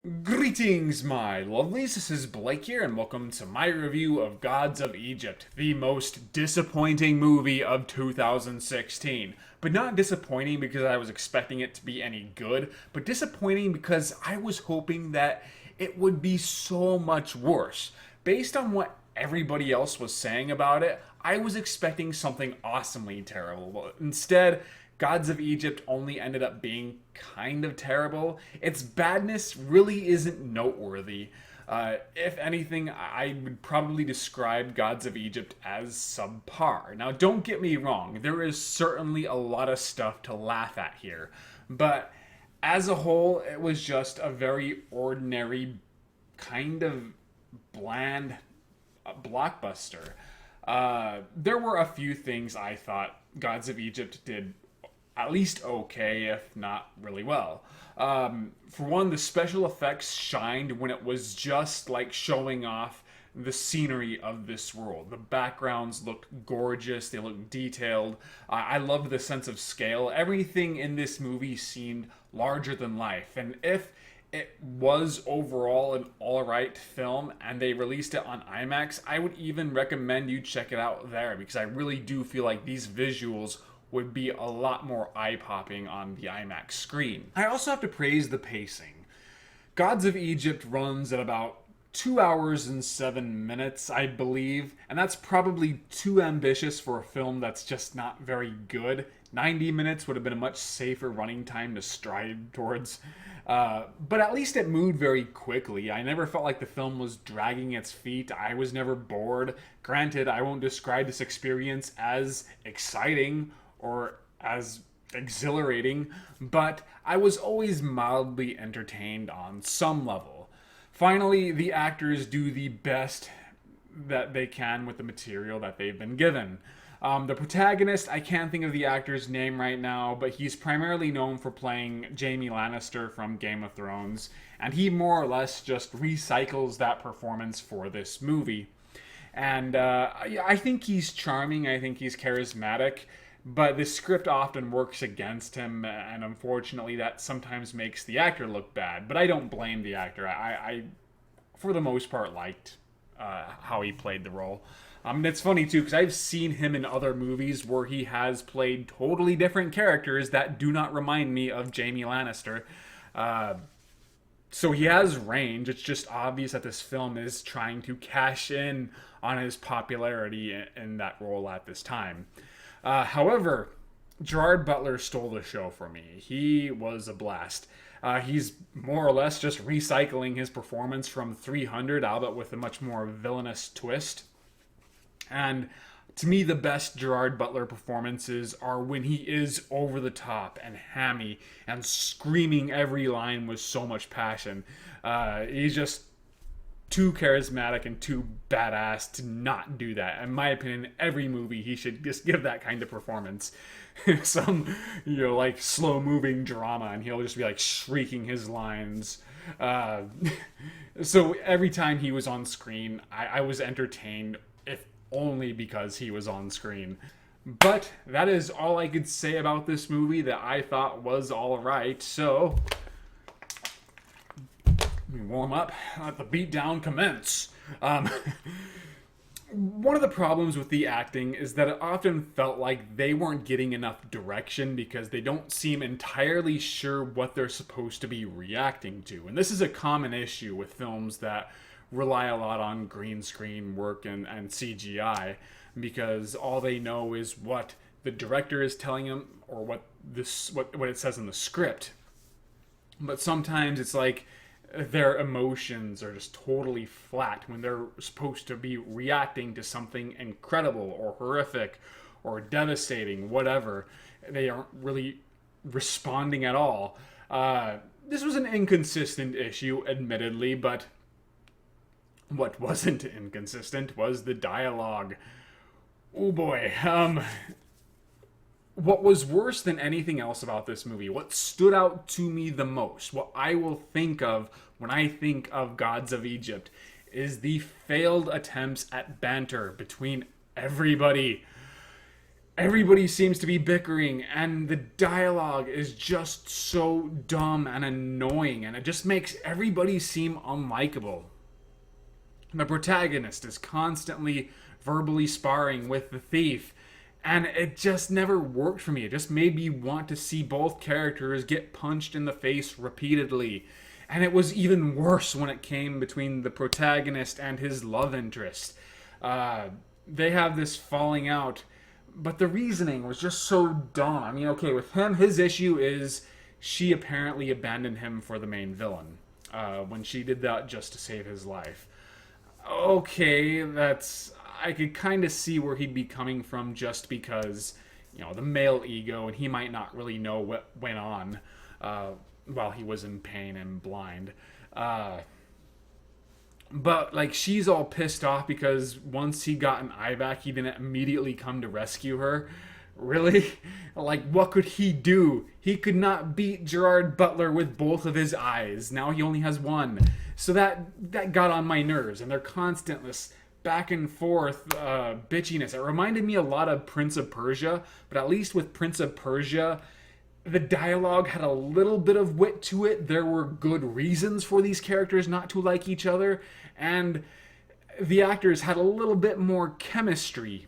Greetings, my lovelies. This is Blake here, and welcome to my review of Gods of Egypt, the most disappointing movie of 2016. But not disappointing because I was expecting it to be any good, but disappointing because I was hoping that it would be so much worse. Based on what everybody else was saying about it, I was expecting something awesomely terrible. But instead, Gods of Egypt only ended up being kind of terrible. Its badness really isn't noteworthy. If anything, I would probably describe Gods of Egypt as subpar. Now, don't get me wrong, there is certainly a lot of stuff to laugh at here. But as a whole, it was just a very ordinary, kind of bland blockbuster. There were a few things I thought Gods of Egypt did at least okay, if not really well. For one, the special effects shined when it was just like showing off the scenery of this world. The backgrounds looked gorgeous, they looked detailed. I loved the sense of scale. Everything in this movie seemed larger than life. And if it was overall an alright film and they released it on IMAX, I would even recommend you check it out there because I really do feel like these visuals would be a lot more eye-popping on the IMAX screen. I also have to praise the pacing. Gods of Egypt runs at about 2 hours and 7 minutes, I believe, and that's probably too ambitious for a film that's just not very good. 90 minutes would have been a much safer running time to strive towards. But at least it moved very quickly. I never felt like the film was dragging its feet. I was never bored. Granted, I won't describe this experience as exciting or as exhilarating, but I was always mildly entertained on some level. Finally, the actors do the best that they can with the material that they've been given. The protagonist, I can't think of the actor's name right now, but he's primarily known for playing Jaime Lannister from Game of Thrones, and he more or less just recycles that performance for this movie. And I think he's charming, I think he's charismatic, but the script often works against him, and unfortunately that sometimes makes the actor look bad. But I don't blame the actor. I for the most part, liked how he played the role. And it's funny too, because I've seen him in other movies where he has played totally different characters that do not remind me of Jaime Lannister. So he has range. It's just obvious that this film is trying to cash in on his popularity in that role at this time. However, Gerard Butler stole the show for me. He was a blast. He's more or less just recycling his performance from 300, albeit with a much more villainous twist. And to me, the best Gerard Butler performances are when he is over the top and hammy and screaming every line with so much passion. He's just too charismatic and too badass to not do that. In my opinion, every movie he should just give that kind of performance. Some, like slow moving drama, and he'll just be like shrieking his lines. So every time he was on screen, I was entertained, if only because he was on screen. But that is all I could say about this movie that I thought was alright. So let me warm up. Let the beatdown commence. One of the problems with the acting is that it often felt like they weren't getting enough direction because they don't seem entirely sure what they're supposed to be reacting to. And this is a common issue with films that rely a lot on green screen work and CGI, because all they know is what the director is telling them or what it says in the script. But sometimes it's like their emotions are just totally flat when they're supposed to be reacting to something incredible or horrific or devastating, whatever. They aren't really responding at all. This was an inconsistent issue, admittedly, but what wasn't inconsistent was the dialogue. Oh boy. What was worse than anything else about this movie, what stood out to me the most, what I will think of when I think of Gods of Egypt, is the failed attempts at banter between everybody. Everybody seems to be bickering, and the dialogue is just so dumb and annoying, and it just makes everybody seem unlikable. The protagonist is constantly verbally sparring with the thief, and it just never worked for me. It just made me want to see both characters get punched in the face repeatedly. And it was even worse when it came between the protagonist and his love interest. They have this falling out, but the reasoning was just so dumb. I mean, okay, with him, his issue is she apparently abandoned him for the main villain when she did that just to save his life. Okay, I could kind of see where he'd be coming from, just because, the male ego, and he might not really know what went on while he was in pain and blind. But, like, she's all pissed off because once he got an eye back, he didn't immediately come to rescue her. Really? Like, what could he do? He could not beat Gerard Butler with both of his eyes. Now he only has one. So that got on my nerves, and they're constant this back and forth bitchiness. It reminded me a lot of Prince of Persia, but at least with Prince of Persia, the dialogue had a little bit of wit to it. There were good reasons for these characters not to like each other, and the actors had a little bit more chemistry.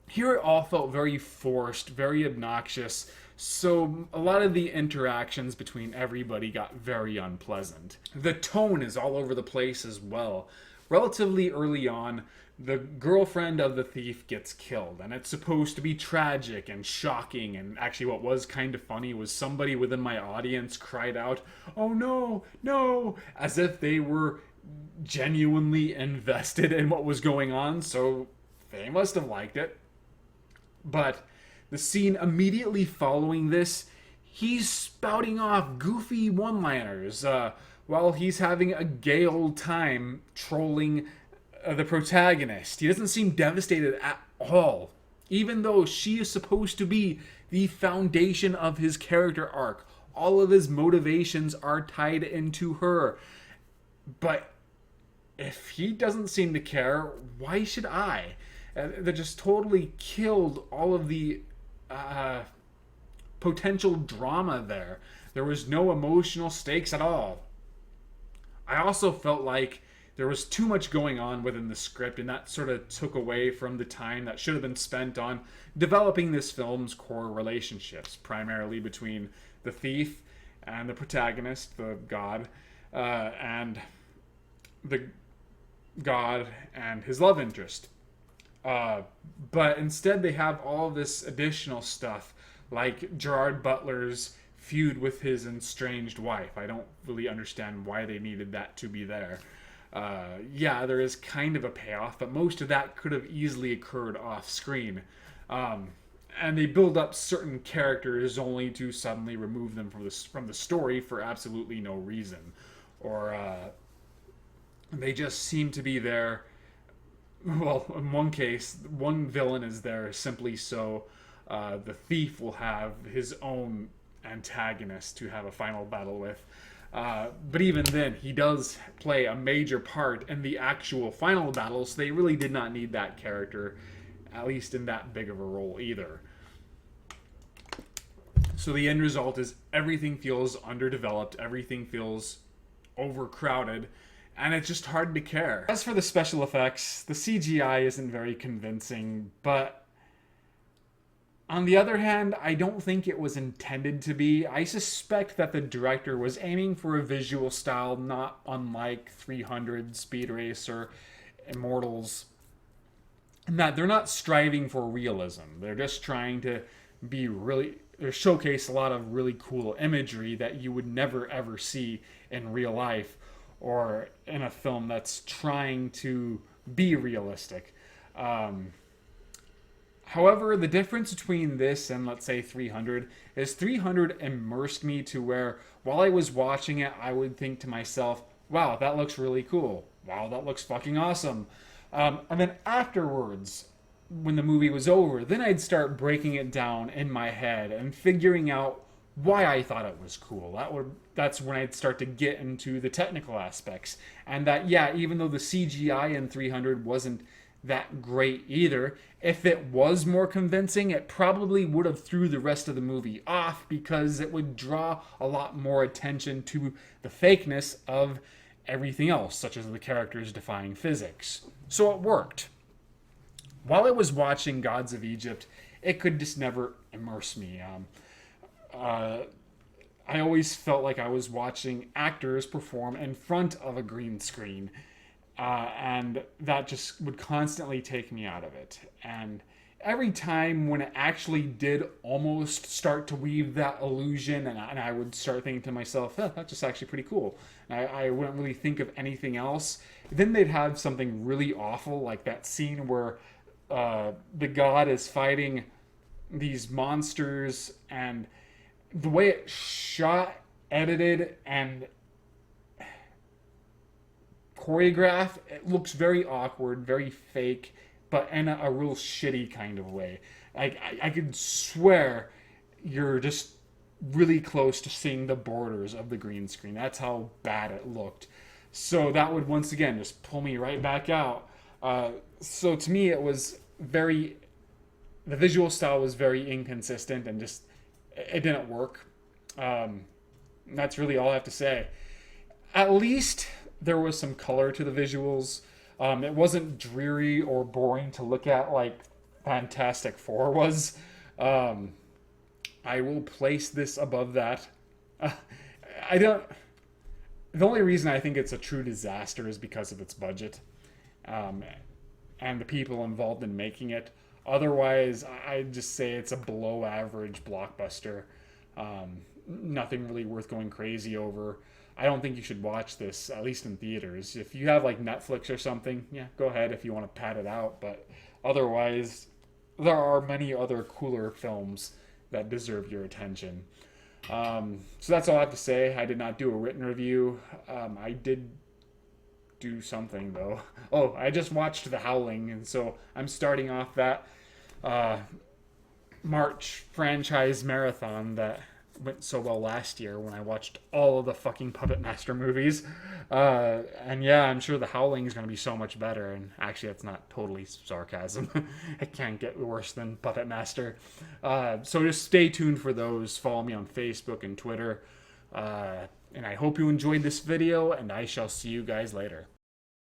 Here it all felt very forced, very obnoxious, so a lot of the interactions between everybody got very unpleasant. The tone is all over the place as well. Relatively early on, the girlfriend of the thief gets killed, and it's supposed to be tragic and shocking, and actually what was kind of funny was somebody within my audience cried out, "Oh no, no," as if they were genuinely invested in what was going on, so they must have liked it. But the scene immediately following this, he's spouting off goofy one-liners while he's having a gay old time trolling the protagonist. He doesn't seem devastated at all, even though she is supposed to be the foundation of his character arc. All of his motivations are tied into her. But if he doesn't seem to care, why should I? That just totally killed all of the potential drama there. There was no emotional stakes at all. I also felt like there was too much going on within the script, and that sort of took away from the time that should have been spent on developing this film's core relationships, primarily between the thief and the protagonist, the god, and the god and his love interest. But instead they have all this additional stuff, like Gerard Butler's feud with his estranged wife. I don't really understand why they needed that to be there. Yeah, there is kind of a payoff, but most of that could have easily occurred off screen. And they build up certain characters only to suddenly remove them from the story for absolutely no reason. Or they just seem to be there. Well, in one case, one villain is there simply so the thief will have his own antagonist to have a final battle with. But even then, he does play a major part in the actual final battle, so they really did not need that character, at least in that big of a role either. So the end result is everything feels underdeveloped, everything feels overcrowded, and it's just hard to care. As for the special effects, the CGI isn't very convincing, but on the other hand, I don't think it was intended to be. I suspect that the director was aiming for a visual style not unlike 300, Speed Racer, Immortals, and that they're not striving for realism. They're just trying to showcase a lot of really cool imagery that you would never ever see in real life or in a film that's trying to be realistic. However, the difference between this and, let's say, 300 is 300 immersed me to where, while I was watching it, I would think to myself, wow, that looks really cool. Wow, that looks fucking awesome. And then afterwards, when the movie was over, then I'd start breaking it down in my head and figuring out why I thought it was cool. That's when I'd start to get into the technical aspects. And that, yeah, even though the CGI in 300 wasn't that great either. If it was more convincing, it probably would have threw the rest of the movie off because it would draw a lot more attention to the fakeness of everything else, such as the characters defying physics. So it worked. While I was watching Gods of Egypt, it could just never immerse me. I always felt like I was watching actors perform in front of a green screen. And that just would constantly take me out of it. And every time when it actually did almost start to weave that illusion, and I would start thinking to myself, that's just actually pretty cool. And I wouldn't really think of anything else. Then they'd have something really awful, like that scene where the god is fighting these monsters, and the way it shot, edited, and choreographed, it looks very awkward, very fake, but in a real shitty kind of way. I could swear you're just really close to seeing the borders of the green screen. That's how bad it looked. So that would once again just pull me right back out. So to me, it was the visual style was very inconsistent and just, it didn't work. That's really all I have to say. At least there was some color to the visuals. It wasn't dreary or boring to look at like Fantastic Four was. I will place this above that. The only reason I think it's a true disaster is because of its budget, and the people involved in making it. Otherwise, I'd just say it's a below average blockbuster. Nothing really worth going crazy over. I don't think you should watch this, at least in theaters. If you have like Netflix or something, yeah, go ahead if you want to pad it out. But otherwise, there are many other cooler films that deserve your attention. So that's all I have to say. I did not do a written review. I did do something though. Oh, I just watched The Howling, and so I'm starting off that March franchise marathon that went so well last year when I watched all of the fucking Puppet Master movies. And yeah, I'm sure The Howling is going to be so much better. And actually, that's not totally sarcasm. It can't get worse than Puppet Master. So just stay tuned for those. Follow me on Facebook and Twitter. And I hope you enjoyed this video, and I shall see you guys later.